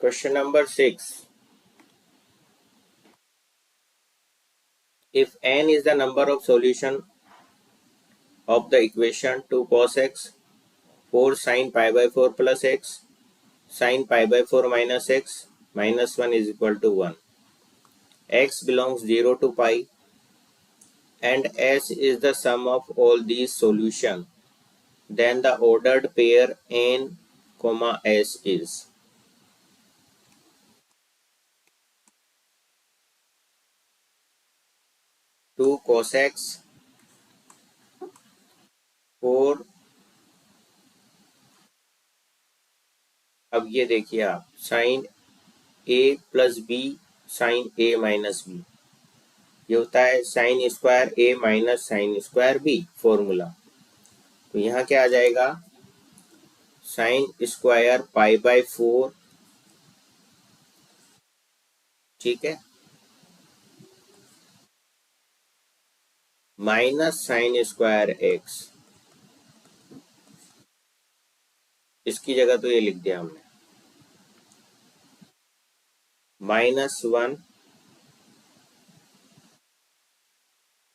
Question number 6. If n is the number of solution of the equation 2 cos x, 4 sin pi by 4 plus x, sin pi by 4 minus x, minus 1 is equal to 1. X belongs 0 to pi and S is the sum of all these solutions. Then the ordered pair n, S is. Two cos x, 4. अब ये देखिए आप, sine a plus B sine a minus B, ये होता है sine square a minus sine square b formula. तो यहाँ क्या आ जाएगा, साइन स्क्वायर पाई बाय 4, ठीक है, माइनस साइन स्क्वायर एक्स। इसकी जगह तो ये लिख दिया हमने, माइनस 1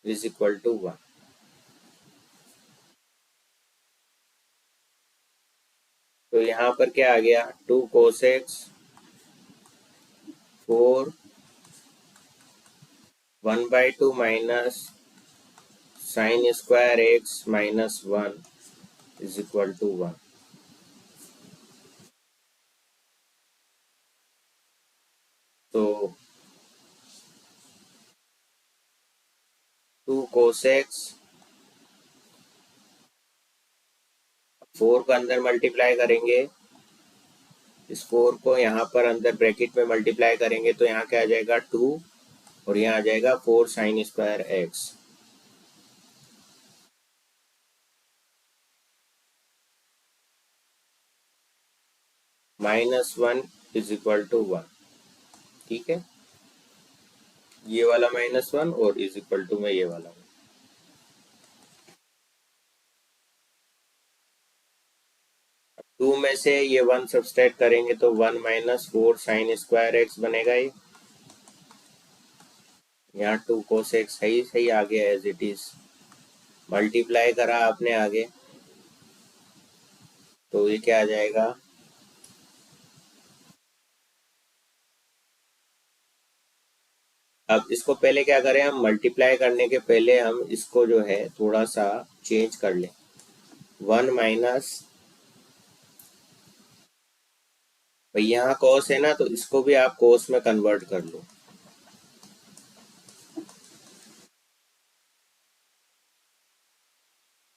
इज इक्वल टू 1। तो यहाँ पर क्या आ गया, 2 cos x, 4 1/2 minus sine square X minus 1 is equal to 1। तो 2 cos x, 4 को अंदर मल्टीप्लाई करेंगे, इस 4 को यहाँ पर अंदर ब्रैकेट में मल्टीप्लाई करेंगे तो यहाँ क्या आ जाएगा 2 और यहाँ आ जाएगा 4 sine square X. Minus 1 is equal to 1, ठीक है, ये वाला माइनस 1 और इज इक्वल टू में ये वाला। 2 में से ये 1 सब्सट्रैक्ट करेंगे तो 1 माइनस 4 साइन स्क्वायर एक्स बनेगा। ये यहाँ 2 cos x सही आ गया एज इट इज, मल्टीप्लाई करा आपने आगे तो ये क्या आ जाएगा, अब इसको पहले क्या करें, हम मल्टीप्लाई करने के पहले हम इसको जो है थोड़ा सा चेंज कर लें। 1 माइनस, भाई यहाँ cos है ना, तो इसको भी आप cos में कन्वर्ट कर लो,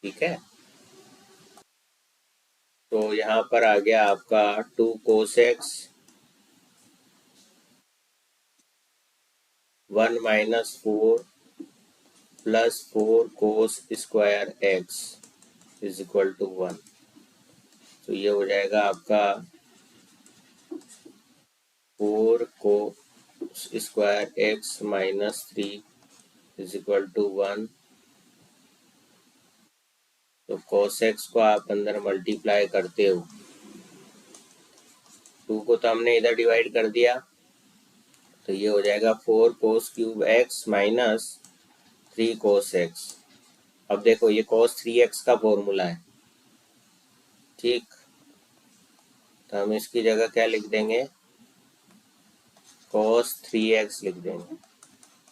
ठीक है। तो यहाँ पर आ गया आपका 2 cos x, 1 minus 4 plus 4 cos square x is equal to 1। तो ये हो जाएगा आपका 4 cos square x minus 3 is equal to 1। तो cos x को आप अंदर मल्टीप्लाई करते हो, 2 को तो हमने इधर डिवाइड कर दिया, तो ये हो जाएगा 4 cos cube x minus 3 cos x। अब देखो ये cos 3x का फॉर्मूला है, ठीक, तो हम इसकी जगह क्या लिख देंगे, cos 3x लिख देंगे,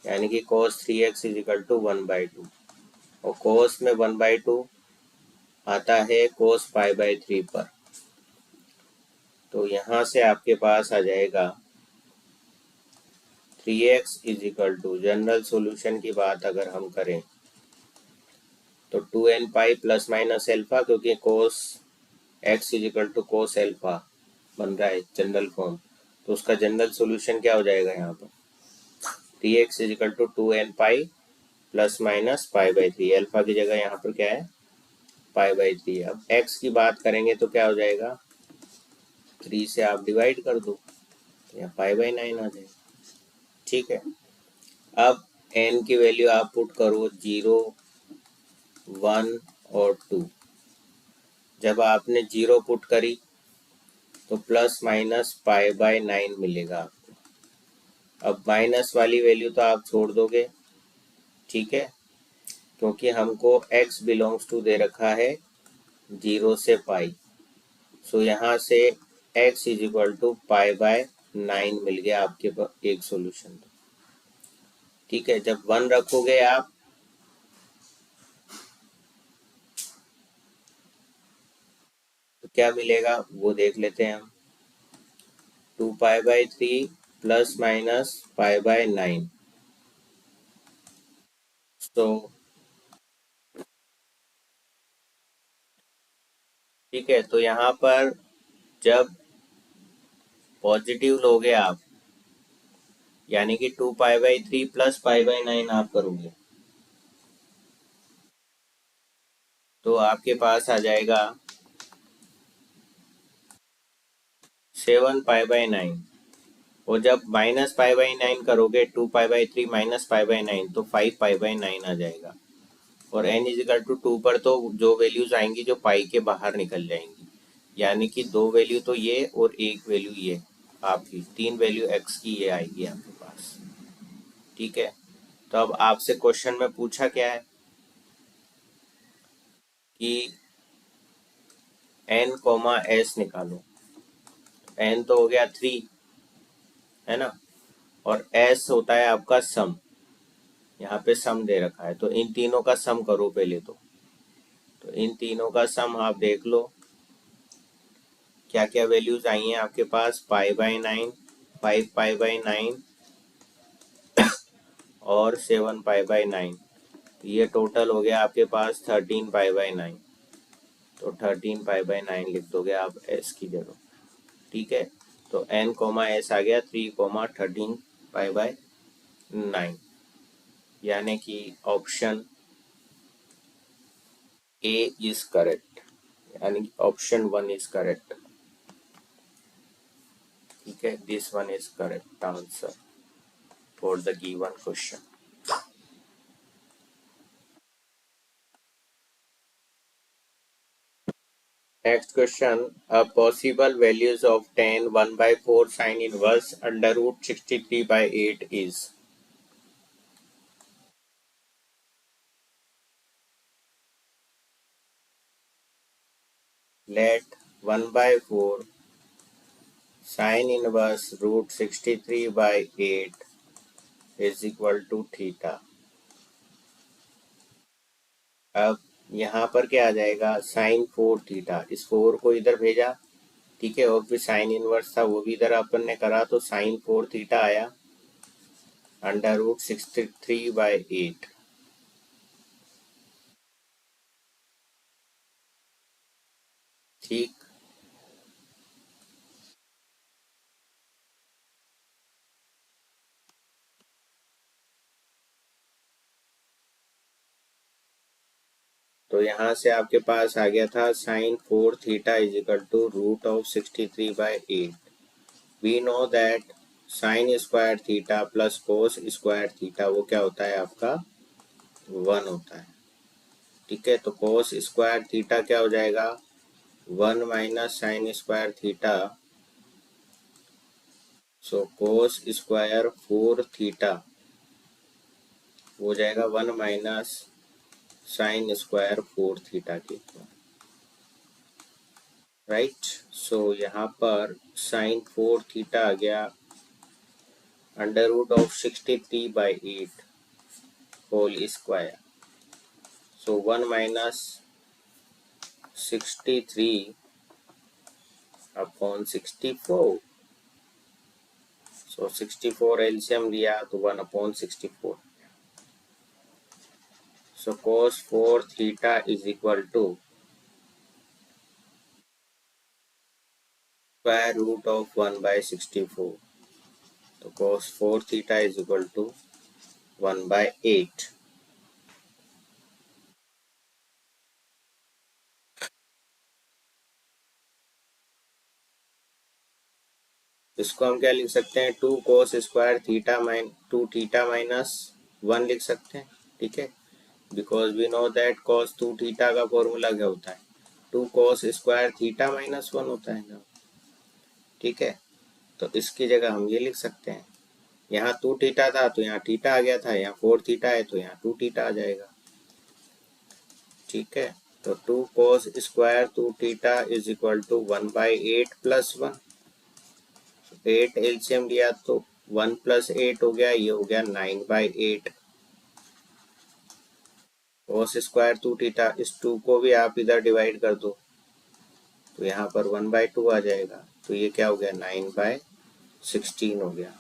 यानी कि cos 3x is equal to 1/2 और cos में 1/2 आता है cos पाई बाय 3 पर। तो यहाँ से आपके पास आ जाएगा 3x is equal to, general solution की बात अगर हम करें तो 2n pi plus minus alpha, क्योंकि cos x is equal to cos alpha बन रहा है जनरल फॉर्म, तो उसका जनरल सॉल्यूशन क्या हो जाएगा, यहाँ पर 3x is equal to 2n pi plus minus pi by 3, alpha की जगह यहाँ पर क्या है पाई बाई 3। अब x की बात करेंगे तो क्या हो जाएगा, 3 से आप डिवाइड कर दो, तो यहाँ पाई बाई 9 आ जाएगा, ठीक है। अब n की वैल्यू आप पुट करो 0, 1 और 2। जब आपने 0 पुट करी तो प्लस माइनस पाई बाय 9 मिलेगा आपको। अब माइनस वाली वैल्यू तो आप छोड़ दोगे, ठीक है, क्योंकि हमको x बिलोंग्स टू दे रखा है 0 से पाई। सो यहाँ से x is equal to pi by 9 मिल गया आपके पास एक सॉल्यूशन। ठीक है, जब 1 रखोगे आप तो क्या मिलेगा वो देख लेते हैं हम। 2 pi by 3 plus minus pi by 9। तो ठीक है, तो यहाँ पर जब पॉजिटिव लोगे आप, यानी कि 2 pi by 3 plus pi by 9 आप करोगे तो आपके पास आ जाएगा 7 पाई बाय 9। और जब माइनस पाई बाय 9 करोगे 2 pi by 3 minus pi by 9 तो 5 पाई बाय 9 आ जाएगा। और n इजिकल टू 2 पर तो जो वैल्यूज आएंगी जो पाई के बाहर निकल जाएंगी, यानी कि 2 वैल्यू तो ये और 1 वैल्यू ये, आपकी 3 वैल्यू x की ये आएगी आपके पास। ठीक है, तो अब आपसे क्वेश्चन में पूछा क्या है कि n कोमा s निकालो। n तो हो गया 3, है ना, और s होता है आपका सम, यहाँ पे सम दे रखा है, तो इन तीनों का सम करो पहले तो इन तीनों का सम आप देख लो क्या क्या वैल्यूज आई हैं आपके पास। पाई बाय 9, 5 पाई बाय 9 और 7 पाई बाय 9, ये टोटल हो गया आपके पास 13 पाई बाय 9। तो 13 पाई बाय 9 लिख दोगे आप एस की जगह। ठीक है, तो n कोमा एस आ गया 3 13 पाई बाय 9, यानी कि ऑप्शन ए इज करेक्ट, यानी कि ऑप्शन 1 इज करेक्ट। ठीक है, this one is correct answer for the given question. Next question, possible values of tan 1/4 sin inverse under root 63/8 is। Let 1/4 sin inverse root 63/8 is equal to theta. अब यहाँ पर क्या आ जाएगा, sign 4 theta, इस 4 को इधर भेजा, ठीक है, और फिर साइन इनवर्स था वो भी इधर अपन ने करा, तो साइन 4 थीटा आया अंडर रूट 63/8। ठीक, तो यहाँ से आपके पास आ गया था sine 4 theta is equal to root of 63/8। We know that sine square theta plus cos square theta वो क्या होता है आपका 1 होता है। ठीक है, तो कोस स्क्वायर थीटा क्या हो जाएगा 1 minus sine square theta. So cos square 4 theta हो जाएगा 1 माइनस साइन स्क्वायर 4 थीटा के, राइट। सो यहाँ पर साइन 4 थीटा आ गया under root of 63/8 whole square. So 1 minus 63/64। So 64 LCM लिया तो 1/64। So cos 4 theta is equal to square root of 1/64। तो cos 4 theta is equal to 1/8। इसको हम क्या लिख सकते हैं 2 cos square theta 2 theta minus 1 लिख सकते हैं। ठीक है, because we know that cos 2 theta का फॉर्मूला क्या होता है 2 cos स्क्वायर थीटा -1 होता है ना। ठीक है, तो इसकी जगह हम ये लिख सकते हैं, यहाँ 2 थीटा था तो यहाँ थीटा आ गया था, यहाँ 4 थीटा है तो यहाँ 2 थीटा आ जाएगा। ठीक है, तो 2 cos square 2 theta is equal to 1/8 plus 1। 8 LCM लिया तो 1 + 8 हो गया, ये हो गया 9/8 cos स्क्वायर 2 थीटा। इस 2 को भी आप इधर डिवाइड कर दो तो यहाँ पर 1/2 आ जाएगा, तो ये क्या हो गया 9/16 हो गया।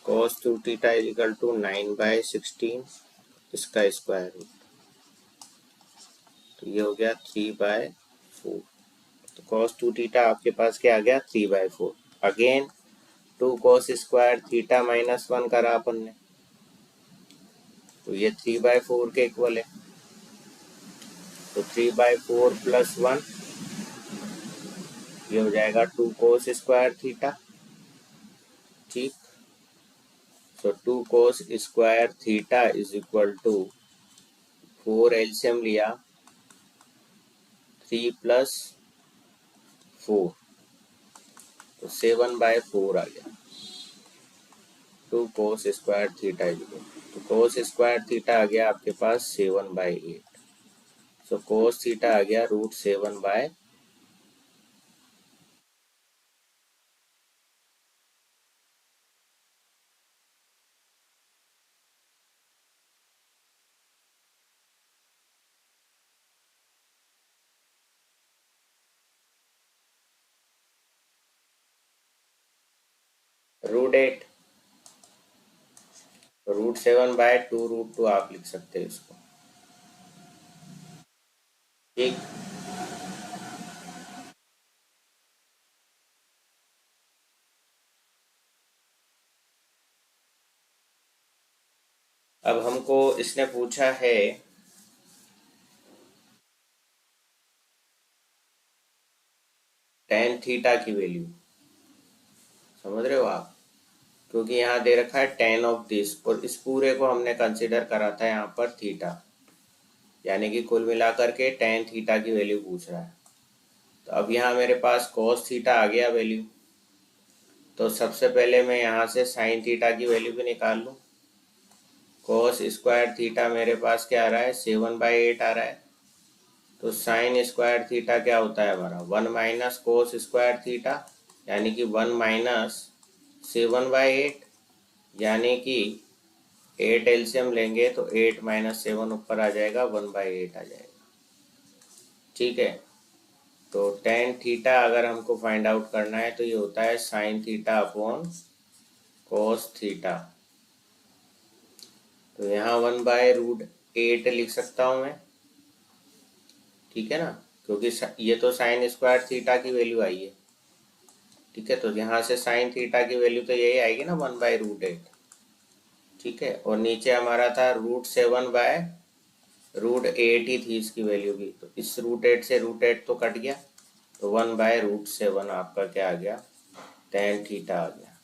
cos 2 theta is equal to 9/16 इसका स्क्वायर रूट, तो ये हो गया 3/4। तो cos 2 थीटा आपके पास क्या आ गया 3/4। अगेन 2 cos स्क्वायर थीटा -1 करा अपन ने, तो ये 3/4 के इक्वल है, तो 3/4 प्लस 1 ये हो जाएगा 2 cos स्क्वायर थीटा। ठीक, तो 2 cos square theta is equal to 4 LCM लिया 3 + 4 तो 7/4 आ गया। 2 cos square theta is equal, तो cos स्क्वायर थीटा आ गया आपके पास 7/8। सो cos थीटा आ गया √7/8। √8 √7/2 √2 आप लिख सकते हैं इसको। ठीक, अब हमको इसने पूछा है tan थीटा की वैल्यू, समझ रहे हो आप, क्योंकि यहाँ दे रखा है tan ऑफ दिस और इस पूरे को हमने कंसिडर करा था यहाँ पर थीटा, यानी कि कुल मिलाकर के tan थीटा की वैल्यू पूछ रहा है। तो अब यहाँ मेरे पास cos थीटा आ गया वैल्यू, तो सबसे पहले मैं यहाँ से sin थीटा की वैल्यू भी निकाल लूँ। cos स्क्वायर थीटा मेरे पास क्या आ रहा है 7/8 आ रहा है, तो sin स्क्वायर थीटा क्या होता है हमारा 1 - cos स्क्वायर थीटा, यानी कि 1 - 7/8, यानी कि 8 एलसीएम लेंगे तो 8 - 7 ऊपर आ जाएगा 1/8 आ जाएगा। ठीक है, तो tan थीटा अगर हमको फाइंड आउट करना है तो ये होता है sin theta upon cos theta. तो यहाँ 1/√8 लिख सकता हूँ मैं, ठीक है ना, क्योंकि ये तो sin स्क्वायर थीटा की वैल्यू आई है। ठीक है, तो यहाँ से sin थीटा की वैल्यू तो यही आएगी ना 1/√8। ठीक है, और नीचे हमारा था √7/√8 ही थी इसकी वैल्यू भी, तो इस √8 से √8 तो कट गया, तो 1/√7 आपका क्या आ गया tan थीटा आ गया,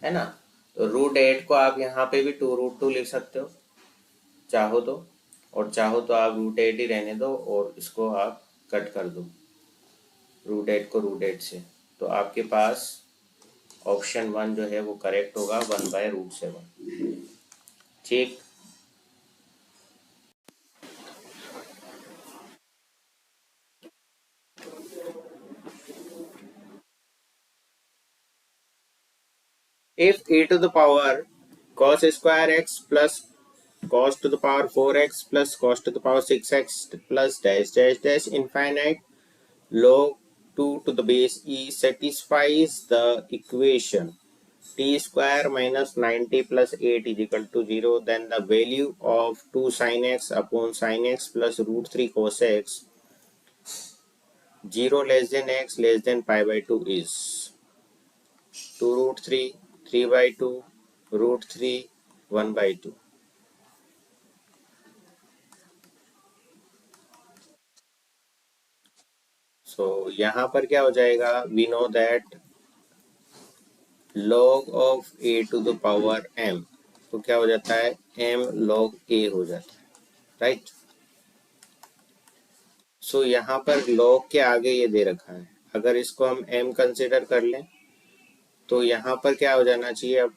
है ना। तो √8 को आप यहाँ पे भी 2√2 लिख सकते हो चाहो तो, और चाहो तो आप √8 ही रहने दो और इसको आप कट कर दो √8 को √8 से, तो आपके पास ऑप्शन 1 जो है वो करेक्ट होगा 1/√7। ठीक, if e to the power cos square x plus cos to the power 4x plus cos to the power 6x plus dash dash dash infinite log 2 to the base e satisfies the equation t square minus 90 plus 8 is equal to 0, then the value of 2 sin x upon sin x plus √3 cos x 0 less than x less than pi/2 is 2√3 3/2 √3 1/2। सो यहाँ पर क्या हो जाएगा, we know that log of a to the power m, तो क्या हो जाता है m log a हो जाता है, राइट। सो यहाँ पर log के आगे ये दे रखा है, अगर इसको हम m कंसिडर कर लें तो यहाँ पर क्या हो जाना चाहिए अब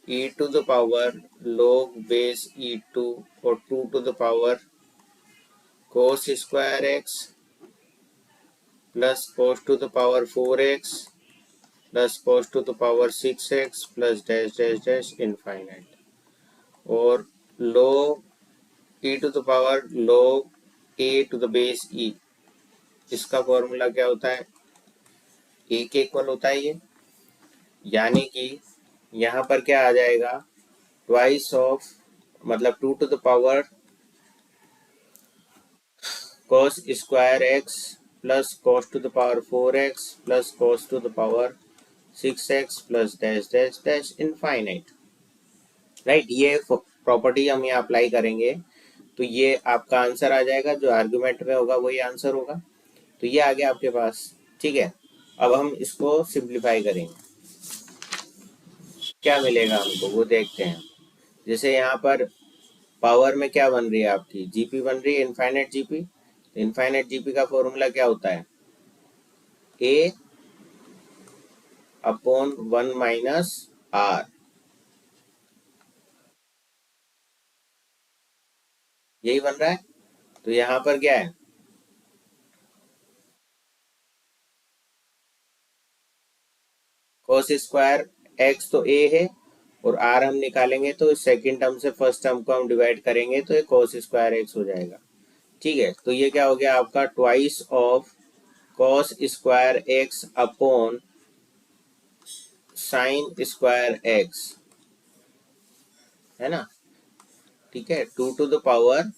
e to the power log base e2 और 2 to the power cos square x plus cos to the power 4x plus cos to the power 6x plus dash dash dash infinite और log e to the power log a to the base e, इसका formula क्या होता है a के equal होता है ये, यानी कि यहाँ पर क्या आ जाएगा ट्वाइस ऑफ मतलब 2 to the power cos square x plus cos to the power 4x plus cos to the power 6x plus dash dash dash infinite, right. ये प्रॉपर्टी हम यहाँ अप्लाई करेंगे तो ये आपका आंसर आ जाएगा, जो आर्गुमेंट में होगा वही आंसर होगा। तो ये आ गया आपके पास, ठीक है। अब हम इसको सिंप्लीफाई करेंगे, क्या मिलेगा हमको वो देखते हैं। जैसे यहाँ पर पावर में क्या बन रही है आपकी, जीपी बन रही है, इनफाइनाइट जीपी। इनफाइनाइट जीपी का फॉर्मूला क्या होता है, ए अपॉन 1 माइनस आर, यही बन रहा है। तो यहाँ पर क्या है, cos स्क्वायर x तो a है और r हम निकालेंगे तो सेकंड टर्म से फर्स्ट टर्म को हम डिवाइड करेंगे तो ये cos स्क्वायर x हो जाएगा, ठीक है। तो ये क्या हो गया आपका twice of cos square x upon sine square x, है ना, ठीक है। 2 to the power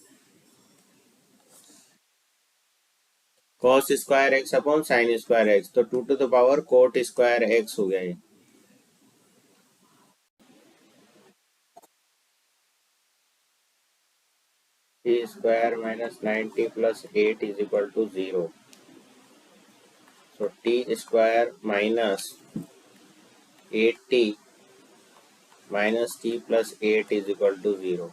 cos square x upon sine square x, तो 2 to the power cot square x हो गया ये। T square minus 90 plus 8 is equal to 0। So T square minus 8t minus T plus 8 is equal to 0।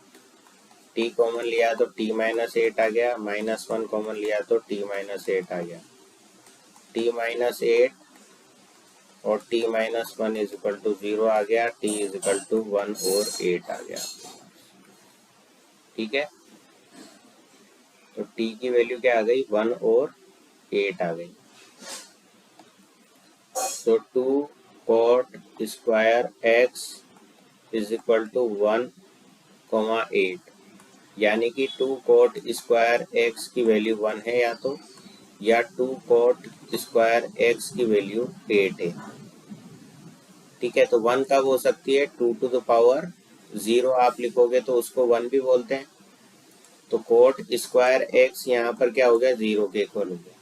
T common लिया तो T minus 8 आ गया, minus 1 common लिया तो T minus 8 आ गया। T minus 8 और T minus 1 is equal to 0 आ गया, T is equal to 1 और 8 आ गया, ठीक है। तो टी की वैल्यू क्या आ गई, 1 और 8 आ गई। तो 2 cot square x is equal to 1,8, यानी कि 2 cot स्क्वायर x की वैल्यू 1 है या तो, या 2 cot स्क्वायर x की वैल्यू 8 है, ठीक है। तो 1 कब हो सकती है, 2 टू द पावर 0 आप लिखोगे तो उसको 1 भी बोलते हैं। तो cot स्क्वायर x यहाँ पर क्या हो गया, 0 के इक्वल हो गया।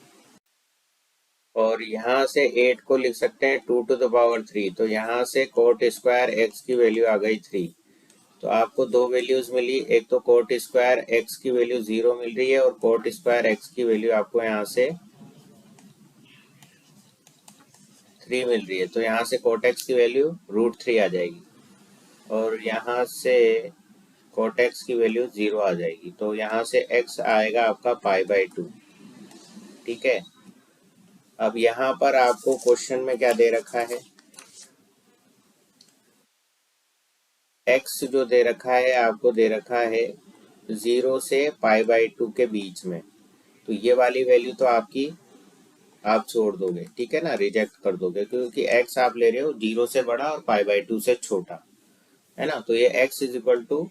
और यहाँ से 8 को लिख सकते हैं 2 टू द पावर 3, तो यहाँ से कोट स्क्वायर x की वैल्यू आ गई 3। तो आपको दो वैल्यूज मिली, एक तो कोट स्क्वायर x की वैल्यू 0 मिल रही है और कोट स्क्वायर x की वैल्यू आपको यहाँ से 3 मिल रही है। तो यहाँ से कोट x की वैल्यू √3 आ जाएगी और यहाँ से कोट x की वैल्यू 0 आ जाएगी। तो यहाँ से x आएगा आपका π/2, ठीक है। अब यहाँ पर आपको क्वेश्चन में क्या दे रखा है, x जो दे रखा है आपको दे रखा है 0 से π/2 के बीच में। तो ये वाली वैल्यू तो आपकी आप छोड़ दोगे, ठीक है ना, रिजेक्ट कर दोगे, क्योंकि x आप ले रहे हो 0 से बड़ा और π/2 से छोटा, है ना। तो ये x इज इक्वल टू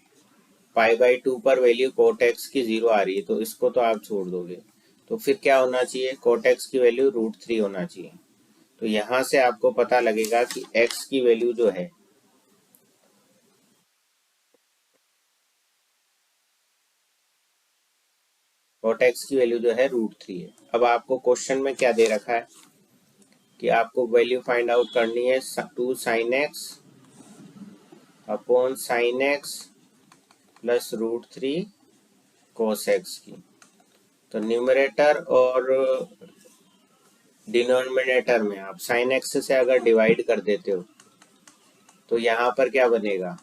π/2 पर वैल्यू कोट x की 0 आ रही है, तो इसको तो आप छोड़ दोगे। तो फिर क्या होना चाहिए, कोट x की वैल्यू √3 होना चाहिए। तो यहाँ से आपको पता लगेगा कि x की वैल्यू जो है कोट x की वैल्यू जो है √3 है। अब आपको क्वेश्चन में क्या दे रखा है कि आपको वैल्यू फाइंड आउट करनी है 2 sin x upon sin x plus √3 cos x की। तो न्यूमरेटर और डिनोमिनेटर में आप sin x से अगर डिवाइड कर देते हो तो यहाँ पर क्या बनेगा,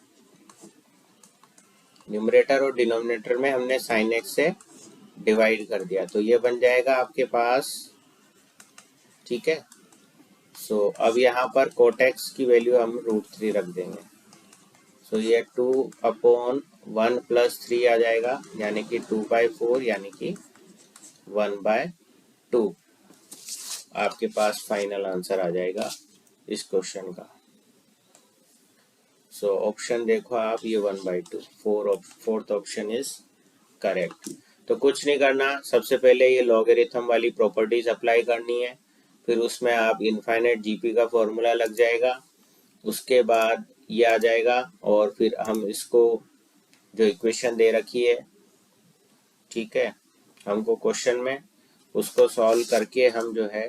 न्यूमरेटर और डिनोमिनेटर में हमने sin x से डिवाइड कर दिया, तो ये बन जाएगा आपके पास ठीक है। सो अब यहाँ पर कोटेक्स की वैल्यू हम √3 रख देंगे। सो ये 2/1 + 3 आ जाएगा, यानी कि 2/4, यानी कि 1/2 आपके पास फाइनल आंसर आ जाएगा इस क्वेश्चन का। सो ऑप्शन देखो आप, ये 1/2, फोर्थ ऑप्शन इज करेक्ट। तो कुछ नहीं करना, सबसे पहले ये लॉगरिथम वाली प्रॉपर्टीज अप्लाई करनी है, फिर उसमें आप इनफाइनाइट जीपी का फॉर्मूला लग जाएगा, उसके बाद ये आ जाएगा, और फिर हम इसको जो इक्वेशन दे रखी है, ठीक है, हमको क्वेश्चन में उसको सॉल्व करके हम जो है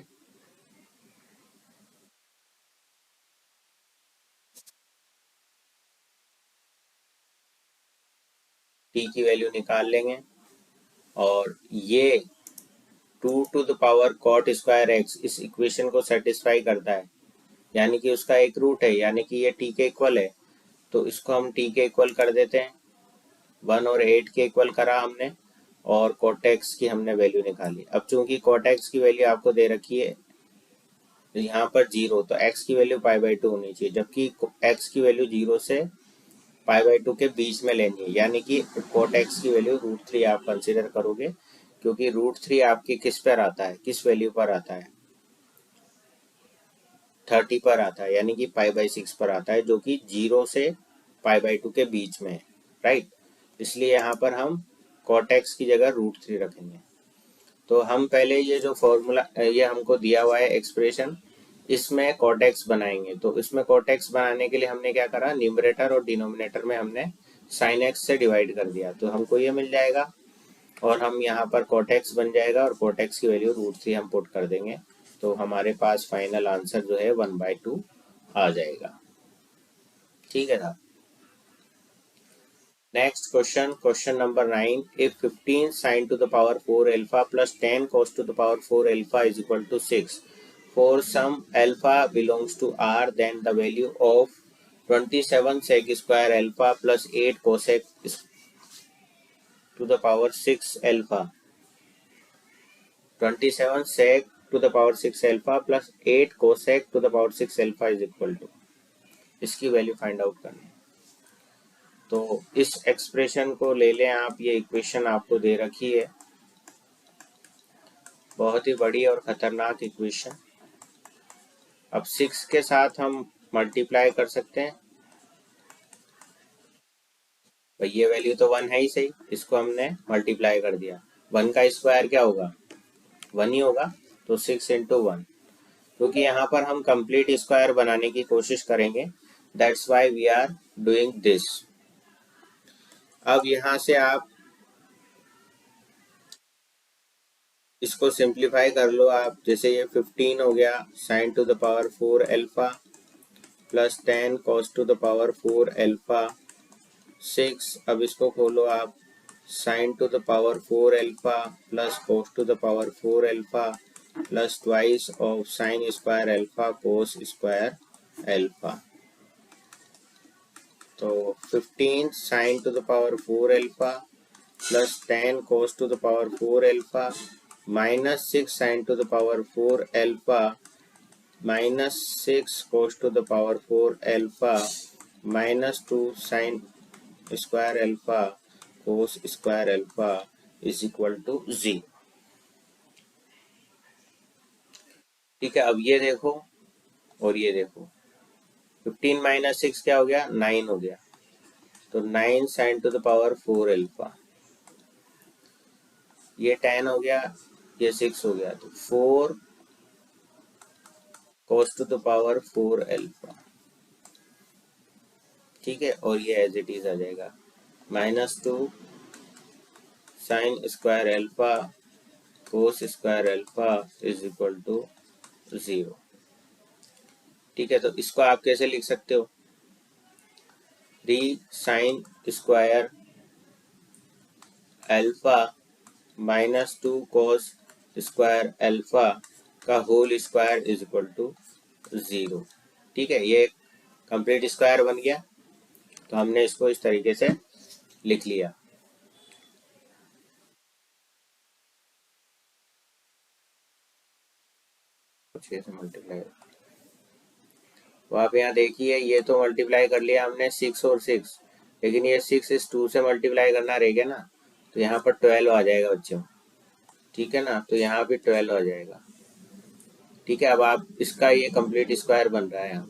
टी की वैल्यू निकाल लेंगे, और ये 2⁴ इस इक्वेशन को सेटिस्फाई करता है, यानी कि उसका एक रूट है, यानी कि ये टी के इक्वल है, तो इसको हम टी के इक्वल कर देते हैं। 1 और 8 के इक्वल करा हमने, और कोटेक्स की हमने वैल्यू निकाली। अब चूंकि कोटेक्स की वैल्यू आपको दे रखी है यहाँ पर 0, तो x की वैल्यू π/2 होनी चाहिए, जबकि x की वैल्यू 0 से π/2 के बीच में लेनी है, यानी कि कोटेक्स की वैल्यू √3 आप कंसिडर करोगे, क्योंकि √3 आपके किस पर आता है, किस वैल्यू पर आता है, 30 पर आता है, यानी कि π/6 पर आता है, जो कि 0 से π/2 के बीच में है, राइट। इसलिए यहाँ पर हम कोटेक्स की जगह √3 रखेंगे। तो हम पहले ये जो फॉर्मूला ये हमको दिया हुआ है एक्सप्रेशन, इसमें कोटेक्स बनाएंगे। तो इसमें कोटेक्स बनाने के लिए हमने क्या करा, न्यूमरेटर और डिनोमिनेटर में हमने साइन एक्स से डिवाइड कर दिया, तो हमको ये मिल जाएगा, और हम यहाँ पर कोटेक्स बन जाएगा, और कोटेक्स की वैल्यू √3 हम पुट कर देंगे, तो हमारे पास फाइनल आंसर जो है 1/2 आ जाएगा। ठीक है ना। Next question, question number 9, if 15 sin to the power 4 alpha plus 10 cos to the power 4 alpha is equal to 6, for some alpha belongs to R, then the value of 27 sec square alpha plus 8 cosec to the power 6 alpha, 27 sec to the power 6 alpha plus 8 cosec to the power 6 alpha is equal to, इसकी value find out करनी है। तो इस expression को ले लें आप, ये इक्वेशन आपको दे रखी है, बहुत ही बड़ी और खतरनाक इक्वेशन। अब 6 के साथ हम मल्टीप्लाई कर सकते हैं, भाई ये वैल्यू तो 1 है ही सही, इसको हमने मल्टीप्लाई कर दिया, 1 का स्क्वायर क्या होगा, 1 ही होगा, तो 6 × 1, क्योंकि यहाँ पर हम कंप्लीट स्क्वायर बनाने की कोशिश करेंगे, that's why we are doing this. अब यहाँ से आप इसको सिंप्लीफाई कर लो आप, जैसे ये 15 हो गया sin to the power 4 alpha plus 10 cos to the power 4 alpha 6, अब इसको खोलो आप, sin to the power 4 alpha plus cos to the power 4 alpha plus twice of sin square alpha cos square alpha। तो 15 sin to the power 4 alpha plus 10 cos to the power 4 alpha minus 6 sin to the power 4 alpha minus 6 cos to the power 4 alpha minus 2 sin square alpha cos square alpha is equal to 0। ठीक है, अब ये देखो और ये देखो, 15 minus 6 क्या हो गया, 9 हो गया, तो 9 sin to the power 4 alpha, ये 10 हो गया, ये 6 हो गया, तो 4 cos to the power 4 alpha। ठीक है, और ये एज इट इज आ जाएगा, minus 2 sin square alpha cos square alpha is equal to 0। ठीक है, तो इसको आप कैसे लिख सकते हो, 3 sin square alpha minus 2 cos square alpha का whole square is equal to 0। ठीक है, ये कंप्लीट स्क्वायर बन गया, तो हमने इसको इस तरीके से लिख लिया। 6 से मल्टीप्लाई, तो आप यहाँ देखिए ये तो मल्टीप्लाई कर लिया हमने 6 और 6, लेकिन ये 6 इस 2 से मल्टीप्लाई करना रह गया ना, तो यहाँ पर 12 आ जाएगा बच्चों, ठीक है ना, तो यहाँ भी 12 आ जाएगा, ठीक है। अब आप इसका ये कंप्लीट स्क्वायर बन रहा है यहाँ,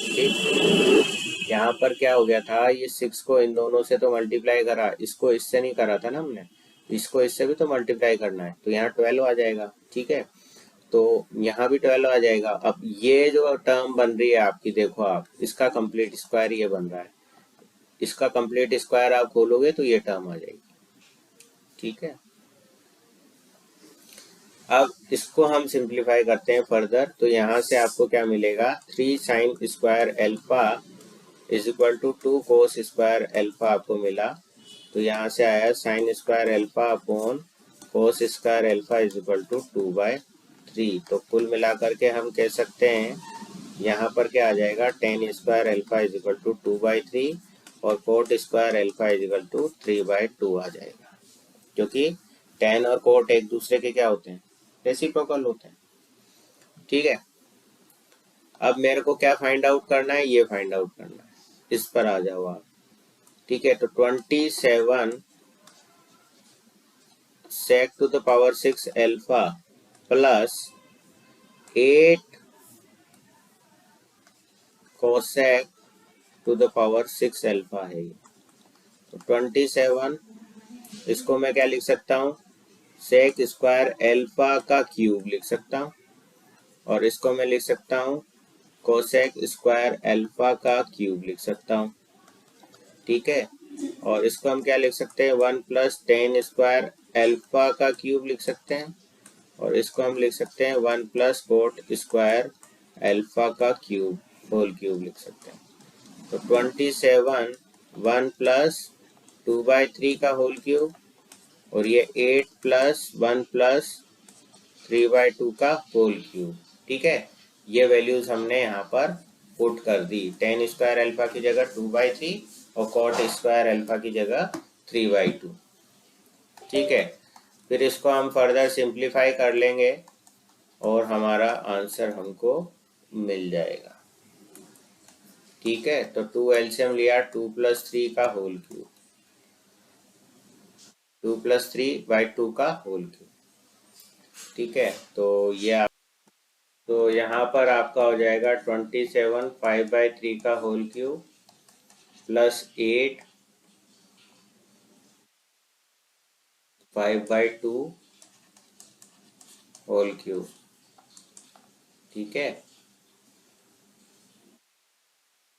ठीक। यहाँ पर क्या हो गया था, ये 6 को इन दोनों से तो मल्टीप्लाई करा, इसको इससे नहीं करा था ना हमने, इसको इससे भी तो मल्टीप्लाई करना है, तो यहाँ 12 आ जाएगा, ठीक है। तो यहाँ भी 12 आ जाएगा। अब ये जो टर्म बन रही है आपकी, देखो आप इसका कंप्लीट स्क्वायर ये बन रहा है, इसका कंप्लीट स्क्वायर आप खोलोगे तो ये टर्म आ जाएगी, ठीक है। अब इसको हम सिंप्लीफाई करते हैं फर्दर, तो यहाँ से आपको क्या मिलेगा, 3 sine square alpha is equal to 2 cos square alpha आपको मिला, तो यहाँ से आया sine square alpha upon cos square alpha is equal to 2/3। तो कुल मिलाकर के हम कह सकते हैं यहाँ पर क्या आ जाएगा, tan square alpha is equal to 2/3 और cot square alpha is equal to 3/2 आ जाएगा, क्योंकि टेन और कोट एक दूसरे के क्या होते हैं, रेसिप्रोकल होते हैं, ठीक है। अब मेरे को क्या फाइंड आउट करना है, ये फाइंड आउट करना है, इस पर आ जाओ आप, ठीक है। तो 27 sec to the power 6 alpha plus 8 cosec to the power 6 alpha है ये। तो 27 इसको मैं क्या लिख सकता हूँ, सेक स्क्वायर एल्फा का क्यूब लिख सकता हूँ, और इसको मैं लिख सकता हूँ कोसेक स्क्वायर एल्फा का क्यूब लिख सकता हूँ, ठीक है। और इसको हम क्या लिख सकते हैं, 1 प्लस 10 स्क्वायर एल्फा का क्यूब लिख सकते हैं, और इसको हम लिख सकते हैं 1 प्लस कोट स्क्वायर एल्फा का क्यूब होल क्यूब लिख सकते हैं। तो 27 1 प्लस 2/3 का होल क्यूब, और ये 8 प्लस 1 प्लस 3/2 का होल क्यूब, ठीक है। ये वैल्यूज हमने यहाँ पर पुट कर दी, 10 स्क्वायर एल्फा की जगह 2/3 और कॉट स्क्वायर एल्फा की जगह 3/2, ठीक है। फिर इसको हम फर्दर सिंप्लीफाई कर लेंगे और हमारा आंसर हमको मिल जाएगा, ठीक है। तो 2 एलसीएम लिया, 2 प्लस 3 का होल क्यूब, 2 प्लस 3/2 का होल क्यूब, ठीक है। तो यहाँ पर आपका हो जाएगा 27 5/3 का whole cube plus 8 5/2 whole cube, ठीक है।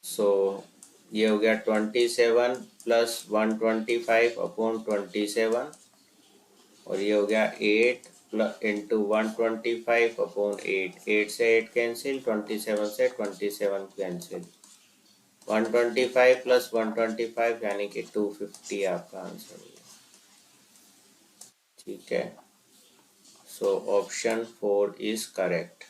सो ये हो गया 27 प्लस 125 अपॉन 27, और ये हो गया 8 प्लस इंटू 125 अपॉन 8, 8 से 8 कैंसिल, 27 से 27 कैंसिल, 125 प्लस 125 यानी कि 250 आपका आंसर होगा, ठीक है। So option 4 is correct.